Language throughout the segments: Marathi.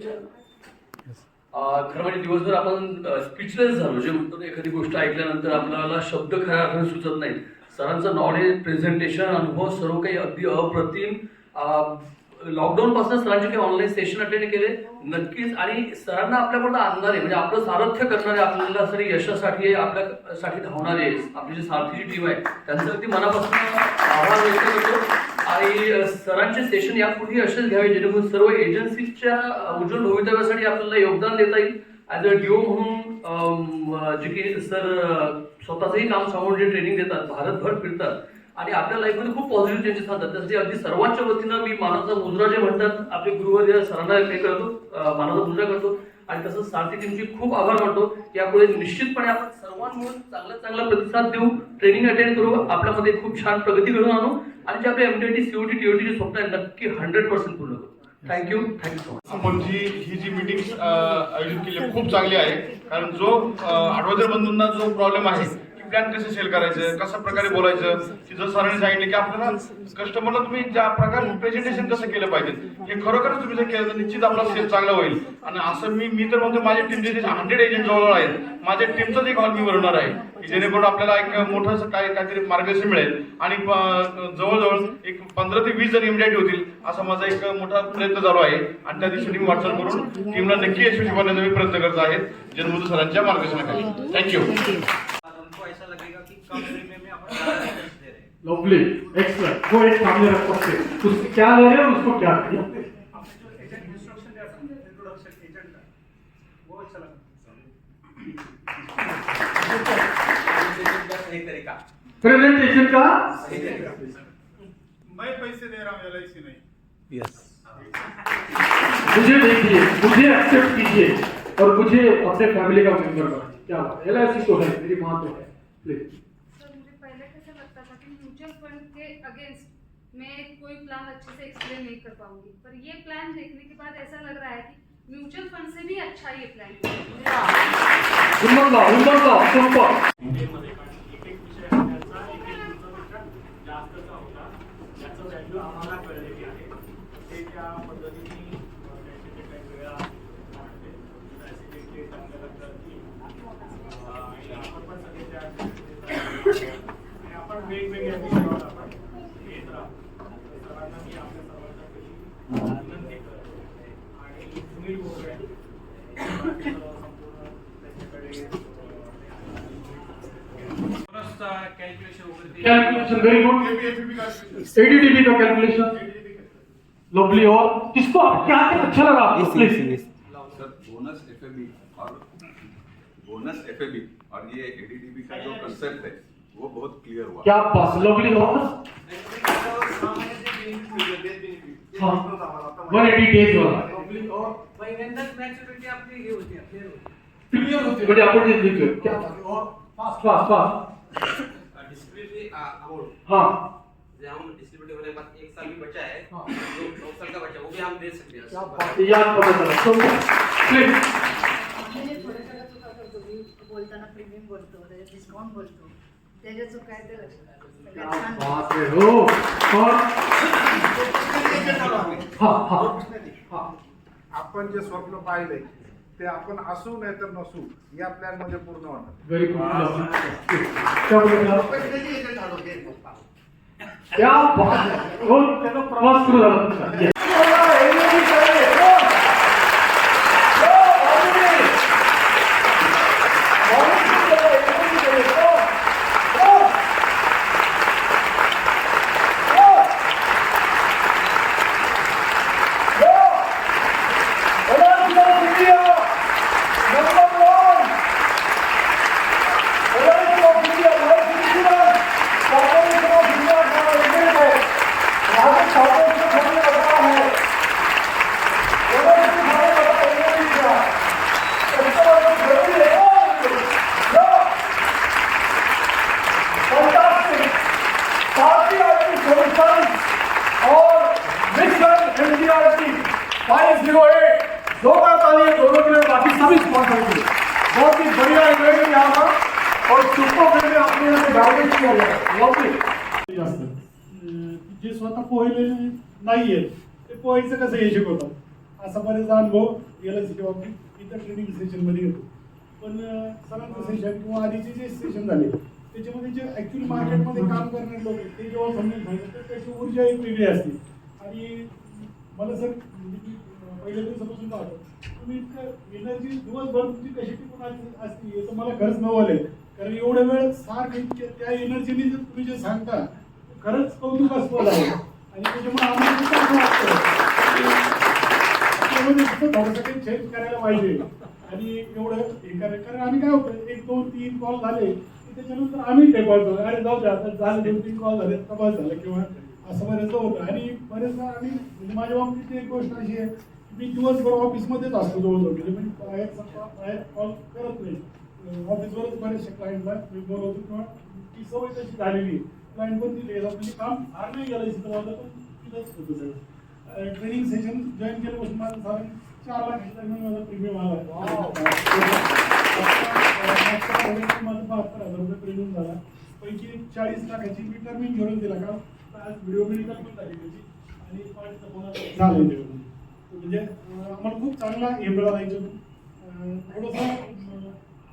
खरं म्हणजे दिवसभर आपण स्पीचलेस झालो. जे म्हणतो ना, एखादी गोष्ट ऐकल्यानंतर आपल्याला शब्द खऱ्या अर्थाने सुचत नाही. सरांचं नॉलेज, प्रेझेंटेशन, अनुभव सर्व काही अगदी अप्रतिम. लॉकडाऊन पासून सरांचे काही ऑनलाईन सेशन अटेंड केले नक्कीच, आणि सरांना आपल्यापर्यंत आणणारे म्हणजे आपलं सारथ्य करणारे, आपल्याला सर यशासाठी आपल्यासाठी धावणारे आपली जी सारथीची टीम आहे त्यांचं अगदी मनापासून आभार व्यक्त करतो. आणि सरांचे सेशन यापुढे असेच घ्यावे जेणेकरून सर्व एजन्सीच्या उज्ज्वल भवितव्यासाठी आपल्याला योगदान देता येईल. ॲज अ डीओ म्हणून जे की सर स्वतःचंही काम सांभाळून जे ट्रेनिंग देतात, भारतभर फिरतात आणि आपल्या लाईफमध्ये खूप पॉझिटिव्ह चेंजेस आणतात. त्यासाठी अगदी सर्वांच्या वतीनं मी मानाचा मुजरा जे म्हणतात आपले गुरुवर्य सरांना हे करतो, मानाचा मुजरा करतो. आणि तसंच सारथी टीमची खूप आभार मानतो. यापुढे निश्चितपणे आपण सर्वांमुळे चांगला प्रतिसाद देऊ, ट्रेनिंग अटेंड करू, आपल्यामध्ये खूप छान प्रगती घडून आणू आणि जे आपले MTT, COT, TOT स्वप्न आहे नक्की 100% पूर्ण करू. Thank you so much. आपण ही जी मीटिंग आयोजित केली खूप चांगली आहे. कारण जो ॲडवायझर बंधूंना जो प्रॉब्लेम आहे की प्लॅन कसं सेल करायचं, कशा प्रकारे बोलायचं, की जर सरांनी सांगितलं की आपल्याला कस्टमरला तुम्ही ज्या प्रकारे प्रेझेंटेशन कसं केलं पाहिजे, हे खरोखरच तुम्ही जर केलं तर निश्चित आपला सेल चांगला होईल. आणि असं मी तर म्हणतो माझ्या टीमचे 100 एजंट जवळ आहेत, माझ्या टीमचाच एक हॉल मी भरवणार आहे जेणेकरून आपल्याला एक मोठं असं काहीतरी मार्गदर्शन मिळेल. आणि जवळजवळ एक 15 ते 20 जण इमिडिएट होतील असा माझा एक मोठा प्रयत्न चालू आहे. आणि त्या दिवशी मी वाटचाल करून टीमला नक्की यशस्वी बनवण्याचा मी प्रयत्न करत आहे जन्मदू सरांच्या मार्गदर्शनाखाली. थँक्यू. Lovely, excellent. वो एक सामने रख सकते उससे क्या ले रहे हैं उसको क्या करें. प्रेजेंटेशन का मैं पैसे दे रहा हूँ, LIC नहीं. यस. मुझे देखिए, मुझे एक्सेप्ट कीजिए और मुझे अपने फैमिली का मेंबर बनाइए. क्या बात. LIC तो है, मेरी माँ तो है. प्लीज. अगेंस्ट मैं कोई प्लान अच्छे से एक्सप्लेन नहीं कर पाऊंगी, पर ये प्लान देखने के बाद ऐसा लग रहा है कि म्यूचुअल फंड से भी अच्छा ये plan calculation very good. ADDB का कैलकुलेशन लवली. और किसको आप क्या अच्छा लगा आपको प्लीज. सर बोनस FAB और ये ADDB का जो कंसेप्ट है वो बहुत क्लियर हुआ. क्या बात. लवली. और 180 डेज वाला क्लियर होती है. आपण लिहितोय क्या फास्ट हाँ जो हम डिस्ट्रीब्यूटर होने के बाद 1 साल भी बचा है, जो 9 साल का बचा वो भी हम दे सकते हैं. क्या बात है. याद पता चला. तो प्लीज म्हणजे थोडं चुका करतो मी बोलताना प्रीमियम बोलतो, डिस्काउंट बोलतो, त्याच्याचं काय ते लक्षात बात है. हो और हाँ हाँ हाँ. आपण जे स्वप्न पाहिले ते आपण असू नाही तर नसू या प्लॅन मध्ये पूर्ण होणार. Very good. क्या बात है. हो त्याचा प्रवास सुरू झाला. बहुत ही बढ़िया इवेंट यहाँ पर. और सुपर में आपने गाइडेंस किया है. लवली. जे स्वतः पोहले नाहीये ते पोहायचं कसं हे शिकवतात. असा बरेचदा अनुभव LICच्या बाबतीत इतर ट्रेनिंग सेशनमध्ये येतो. पण सरांचं सेशन किंवा आधीचे जे सेशन झाले त्याच्यामध्ये जे ॲक्च्युली मार्केटमध्ये काम करणारे लोक आहेत ते जेव्हा समजून सांगितलं तर त्याची ऊर्जा एक वेगळी असते. आणि मला सर पहिल्या दिवसापासून पाहतो तुम्ही इतकं एनर्जी दिवसभर तुमची कशी टिकून असते हे तर मला खरंच नवल आहे. कारण एवढ्या वेळ सारखं त्या एनर्जीने जर तुम्ही जे सांगता खरंच कौतुकास्पद आहे. आणि त्याच्यामुळे आम्हाला खूप चांगलं वाटतं आपल्यामध्ये थोडंसं काही चेंज करायला पाहिजे. आणि एवढं हे करायचं कारण आम्ही काय होतं 1, 2, 3 कॉल झाले की त्याच्यानंतर आम्ही टेपावतो अरे जाऊ द्या आता झाले 2, 3 कॉल झाले तपास झाला किंवा असं बरेचदा होतं. आणि बरेचदा आम्ही म्हणजे माझ्या बाबतीत एक गोष्ट अशी आहे मी दिवसभर ऑफिसमध्येच असतो जवळजवळ म्हणजे मी बाहेर कॉल करत नाही. ऑफिसवरच बरेचशा क्लायंटला मी बोलवतो किंवा ती सवय तशी झालेली आहे. क्लायंट पण तिथे येतात म्हणजे काम फार नाही गेलं इथं माझं पण तिथंच होतं सगळं. ट्रेनिंग सेशन जॉईन केल्यापासून माझं साधारण 4 लाख दरम्यान माझा प्रीमियम आला. माझं 72,000 रुपये प्रीमियम झाला. पैकी 40 लाखाची मी टर्म इन्शुरन्स दिला का आज व्हिडिओ मेडिकल पण झाली त्याची आणि झालं ते म्हणजे आम्हाला खूप चांगला हे मिळाला याच्यातून. थोडंसं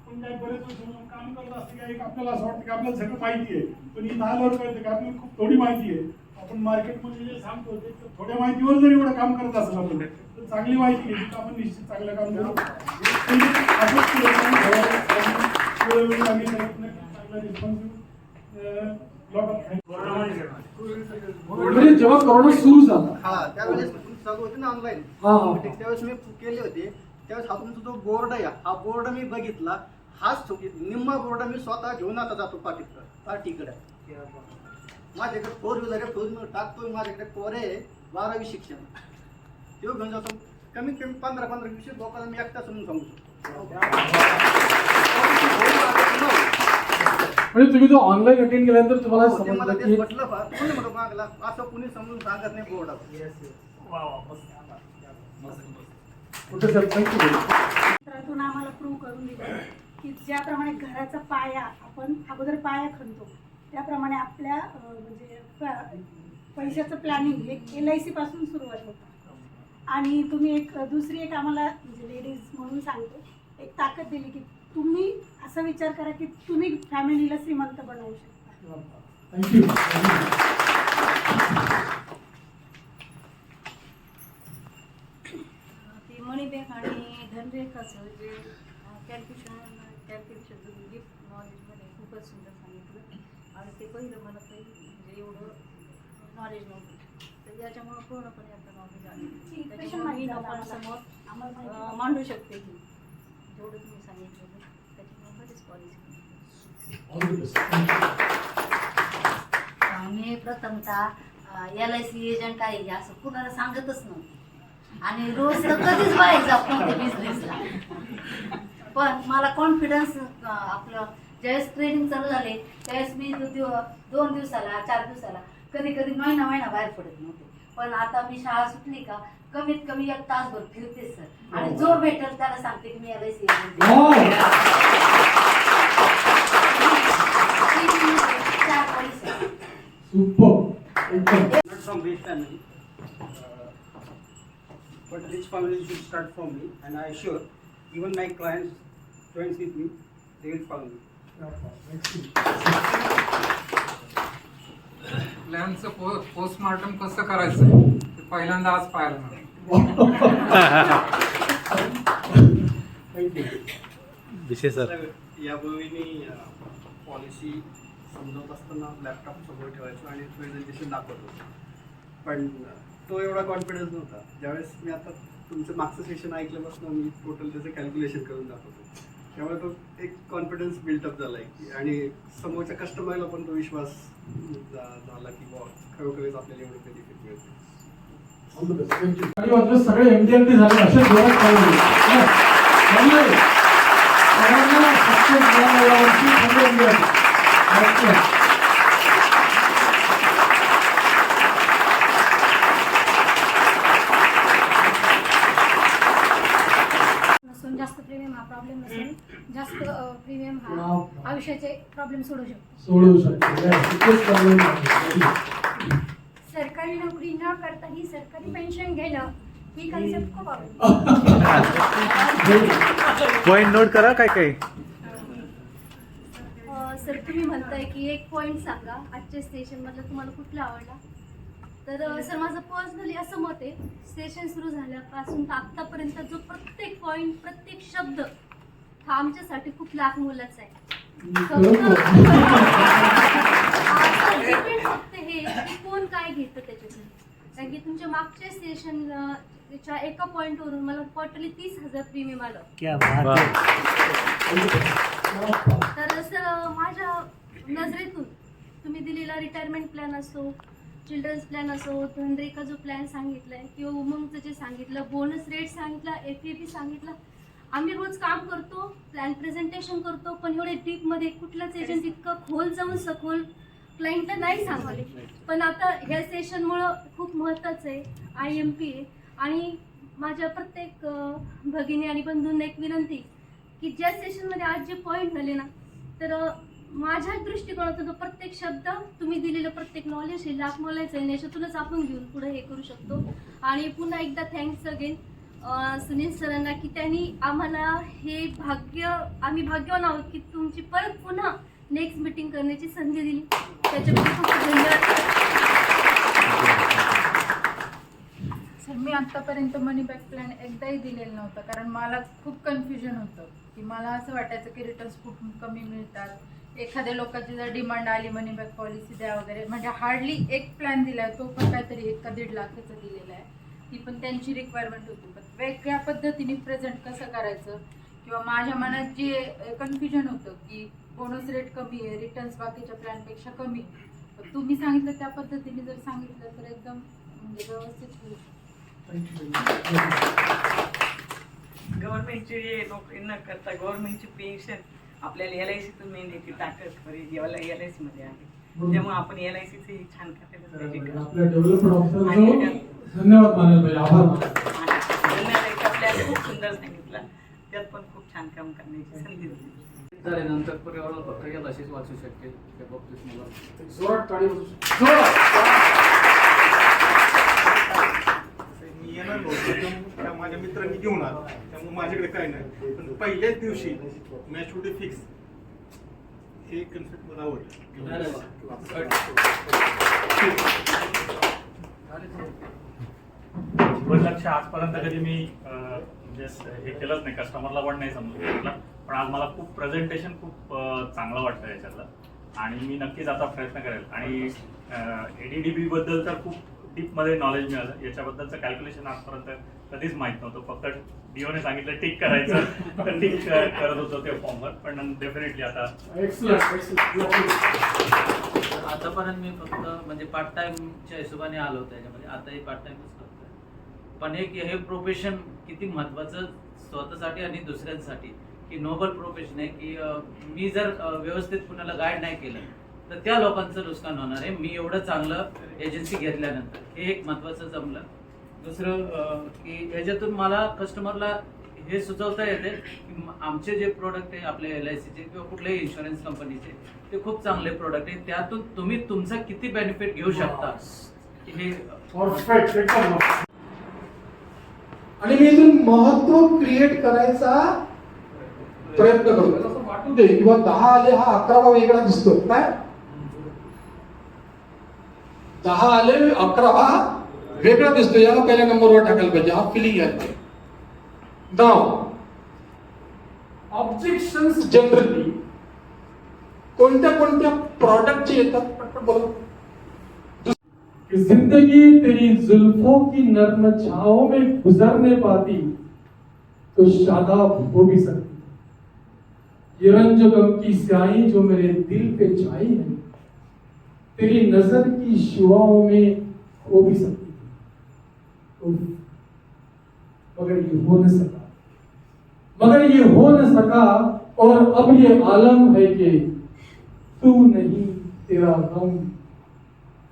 आपण काय बरेच वर्ष काम करत असते का एक आपल्याला असं वाटतं की आपल्याला सगळं माहिती आहे पण ही 10 लोक कळतं की आपल्याला खूप थोडी माहिती आहे. आपण मार्केटमध्ये जे सांगतो ते थोड्या माहितीवर जर एवढं काम करत असेल आपण तर चांगली माहिती घ्यायची तर आपण निश्चित चांगलं काम करू. चांगला रिस्पॉन्स म्हणजे जेव्हा कोरोना सुरू झाला त्यावेळेस चालू होते ना ऑनलाईन त्यावेळेस मी केले होते. त्यावेळेस हा तुमचा जो बोर्ड आहे हा बोर्ड मी बघितला. हाच निम्मा बोर्ड मी स्वतः घेऊन आता जातो पार्टीकडे. माझ्याकडे 4 व्हीलर आहे 4 व्हीलर टाकतोय. माझ्याकडे पोरे आहे 12वी शिक्षण तो घेऊन जातो. कमीत कमी 15-20 लोकांना मी एकटा समजून सांगू शकतो. म्हणजे तुम्ही जो ऑनलाईन अटेंड केल्यानंतर तुम्हाला समजलं की म्हटलं कोणी म्हणतो मागला असं कुणी समजून सांगत नाही बोर्डावर. चित्रातून आम्हाला प्रूव्ह करून दिलं की ज्याप्रमाणे घराचा पाया आपण अगोदर पाया खणतो त्याप्रमाणे आपल्या म्हणजे पैशाचं प्लॅनिंग हे LIC पासून सुरुवात होतं. आणि तुम्ही दुसरी एक आम्हाला म्हणजे लेडीज म्हणून सांगते एक ताकद दिली की तुम्ही असा विचार करा की तुम्ही फॅमिलीला श्रीमंत बनवू शकता. थँक्यू. ती मनी बँक आणि धनरेखाचं जे कॅल्क्युलेशन तुम्ही गिफ्ट नॉलेजमध्ये खूपच सुंदर सांगितलं. आणि ते पहिलं मला काही म्हणजे एवढं नॉलेज नव्हतं तर याच्यामुळं पूर्णपणे आता नॉलेज आली. त्याच्यामुळे मी लोकांसमोर मांडू शकते की जेवढं तुम्ही सांगितलं त्याच्यामुळे बरेच पॉलिसी. मी प्रथमतः LIC एजंट आहे असं कुणाला सांगतच नव्हतं आणि रोज तर कधीच बाहेर जात नव्हते बिझनेसला. पण मला कॉन्फिडन्स आपलं ज्यावेळेस ट्रेनिंग चालू झाले त्यावेळेस मी 2 दिवसाला 4 दिवसाला कधी कधी महिना बाहेर पडत नव्हते. पण आता मी शाळा सुटली का कमीत कमी 1 तासभर फिरते सर आणि जो भेटेल त्याला सांगते की मी LIC agent Not from rich family, but rich family should start from me, and I assure even my clients joins with me, they will follow me. प्लॅनचं पोस्टमार्टम कसं करायचं ते पहिल्यांदा आज पाहायला मिळालं. यापूर्वी मी पॉलिसी समजवत असताना लॅपटॉप समोर ठेवायचो आणि प्रेझेंटेशन दाखवत होतो. पण तो एवढा कॉन्फिडन्स नव्हता. ज्यावेळेस मी आता तुमचं मागचं सेशन ऐकल्यापासून मी टोटल त्याचं कॅल्क्युलेशन करून दाखवतो त्यामुळे तो एक कॉन्फिडन्स बिल्टअप झाला आहे की आणि समोरच्या कस्टमरला पण तो विश्वास झाला की बॉ खरोखरच आपल्याला एवढं बेनिफिट मिळते. सगळे MD झाले असे जोरात नसून जास्त प्रीमियम हा प्रॉब्लेम नसून जास्त प्रीमियम हा आयुष्याचे प्रॉब्लेम सोडू शकतो. सरकारी नोकरी न करताही सरकारी पेन्शन घेणं ही कन्सेप्ट खूप आवडली. पॉइंट नोट करा काय काय. सर तुम्ही म्हणताय की एक पॉईंट सांगा आजच्या स्टेशनमधलं तुम्हाला कुठला आवडला. तर सर माझं पर्सनली असं मत आहे, स्टेशन सुरू झाल्यापासून तर आत्तापर्यंत जो प्रत्येक पॉईंट प्रत्येक शब्द हा आमच्यासाठी खूप लाख मोलाचा आहे. फक्त हे की कोण काय घेतं त्याच्यातून. कारण की तुमच्या मागच्या स्टेशन त्याच्या एका पॉईंटवरून मला क्वार्टरली 30,000 प्रीमियम आलं. तर सर माझ्या नजरेतून तुम्ही दिलेला रिटायरमेंट प्लॅन असो, चिल्ड्रन्स प्लॅन असो, धनरेखा जो प्लॅन सांगितला आहे किंवा उमंगचं जे सांगितलं, बोनस रेट सांगितला, FAP सांगितलं, आम्ही रोज काम करतो, प्लॅन प्रेझेंटेशन करतो, पण एवढे डीपमध्ये कुठलाच एजंट इतकं खोल जाऊन सखोल क्लायंटला नाही सांगले. पण आता ह्या सेशनमुळं खूप महत्त्वाचं आहे, IMP आहे. आणि माझ्या प्रत्येक भगिनी आणि बंधूंना एक विनंती की ज्या सेशनमध्ये आज जे पॉईंट झाले ना, तर माझ्या दृष्टिकोनातून तो प्रत्येक शब्द तुम्ही दिलेलं प्रत्येक नॉलेज हे लाख मोलायचं आहे. याच्यातूनच आपण घेऊन पुढे हे करू शकतो. आणि पुन्हा एकदा थँक्स अगेन सुनील सरांना की त्यांनी आम्हाला हे आम्ही भाग्यवान आहोत की तुमची परत पुन्हा नेक्स्ट मीटिंग करण्याची संधी दिली. त्याच्याबद्दल खूप धन्यवाद. सर मी आत्तापर्यंत मनी बॅक प्लॅन एकदाही दिलेला नव्हता, कारण मला खूप कन्फ्युजन होतं की मला असं वाटायचं की रिटर्न्स खूप कमी मिळतात. एखाद्या लोकांची जर डिमांड आली मनी बॅक पॉलिसी द्या वगैरे, म्हणजे हार्डली एक प्लॅन दिला आहे, तो पण काहीतरी 1 का 1.5 लाखाचा दिलेला आहे. ती पण त्यांची रिक्वायरमेंट होती. पण वेगळ्या पद्धतीने प्रेझेंट कसं करायचं किंवा माझ्या मनात जे कन्फ्युजन होतं की बोनस रेट कमी आहे, रिटर्न्स बाकीच्या प्लॅनपेक्षा कमी आहे, तर तुम्ही सांगितलं त्या पद्धतीने जर सांगितलं तर एकदम म्हणजे व्यवस्थित होईल. गव्हर्नमेंटची नोकरी न करता गव्हर्नमेंटची पेन्शन आपल्याला LICतून मिळण्याची ताकद LIC मध्ये आहे. त्यामुळे आपण LICचे छान खात्याला धन्यवाद मानेल पाहिजे, आभार. आपल्याला खूप सुंदर सांगितलं, त्यात पण खूप छान काम करण्याची संधी होती. झाल्यानंतर पर्यावरण पत्रिका अशीच वाचू शकते त्या बाबतीत मला जोरात टाळी वाजवू. मी येणार नव्हतो, त्या माझ्या मित्रांनी घेऊन आला, त्यामुळे माझ्याकडे काय नाही. पण पहिल्याच दिवशी मॅच होते फिक्स, हे कन्सेप्ट मला आवडलं. लक्ष आजपर्यंत कधी मी म्हणजे हे केलंच नाही, कस्टमरला पण नाही समजून घेतलं. पण आज मला खूप प्रेझेंटेशन खूप चांगलं वाटतं याच्यातलं, आणि मी नक्कीच आता प्रयत्न करेल. आणि ADDB बद्दल तर खूप डीपमध्ये नॉलेज मिळालं. याच्याबद्दलचं कॅल्क्युलेशन आजपर्यंत कधीच माहीत नव्हतं. फक्त DOने सांगितलं टिक करायचं तर टिक करत होतो ते फॉर्मवर. पण डेफिनेटली आता आतापर्यंत मी फक्त म्हणजे पार्ट टाइमच्या हिशोबाने आलो होतो याच्यामध्ये, आताही पार्ट टाइमच करतोय. पण हे प्रोफेशन किती महत्त्वाचं स्वतःसाठी आणि दुसऱ्यांसाठी, की नोबल प्रोफेशन आहे. की मी जर व्यवस्थित कुणाला गाईड नाही केलं तर त्या लोकांचं नुकसान होणार आहे. मी एवढं चांगलं एजन्सी घेतल्यानंतर हे एक महत्त्वाचं जमलं. दुसरं की ह्याच्यातून मला कस्टमरला हे सुचवता येते की आमचे जे प्रोडक्ट आहे आपल्या LICचे किंवा कुठल्याही इन्शुरन्स कंपनीचे ते खूप चांगले प्रोडक्ट आहे. त्यातून तुम्ही तुमचा किती बेनिफिट घेऊ शकता हे परफेक्ट, एकदम. आणि मी इथून महत्व क्रिएट करायचा प्रयत्न करतो. असं वाटू दे किंवा 10 आले हा 11वा वेगळा दिसतो काय, 10 आले 11वा वेगळा दिसतो. याला पहिल्या नंबरवर टाकायला पाहिजे. हा फिलिंग आहे. नाव ऑब्जेक्शन्स जनरली कोणत्या कोणत्या प्रॉडक्टचे येतात पटकन बोला. जिंदगी तेरी जुल्फों की नर्म छाओं में गुजरने पाती तो शादाब हो भी सकती. ये रंज गम की स्याही जो मेरे दिल पे छाई है तेरी नजर की शुआओं में हो भी सकती. मगर ये हो न सका, और अब ये आलम है कि तू नहीं, तेरा गम,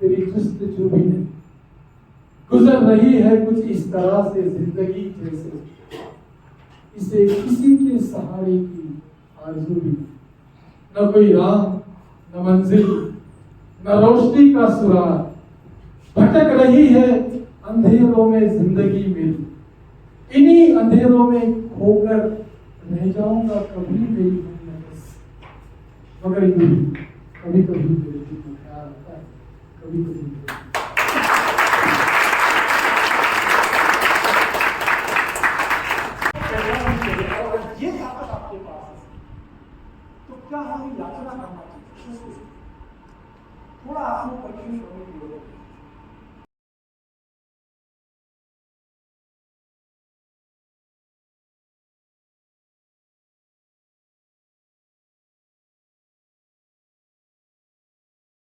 तेरी जुस्तजू भी नहीं. गुजर रही है कुछ इस तरह से जिंदगी जैसे इसे किसी के सहारे की आरज़ू भी नहीं. न कोई राह, न मंजिल, न रोशनी का सुराग. भटक रही है अंधेरों में जिंदगी मेरी, इन्हीं अंधेरों में खोकर रह जाऊंगा कभी मेरी नफस, मगर यूं कभी कभी मेरे दिल में ख्याल आता है, कभी कभी मेरे ये ताकत आपके पास है, तो क्या हमें यात्रा करना चाहिए? थोड़ा आत्मपरीक्षण करने की जरूरत है।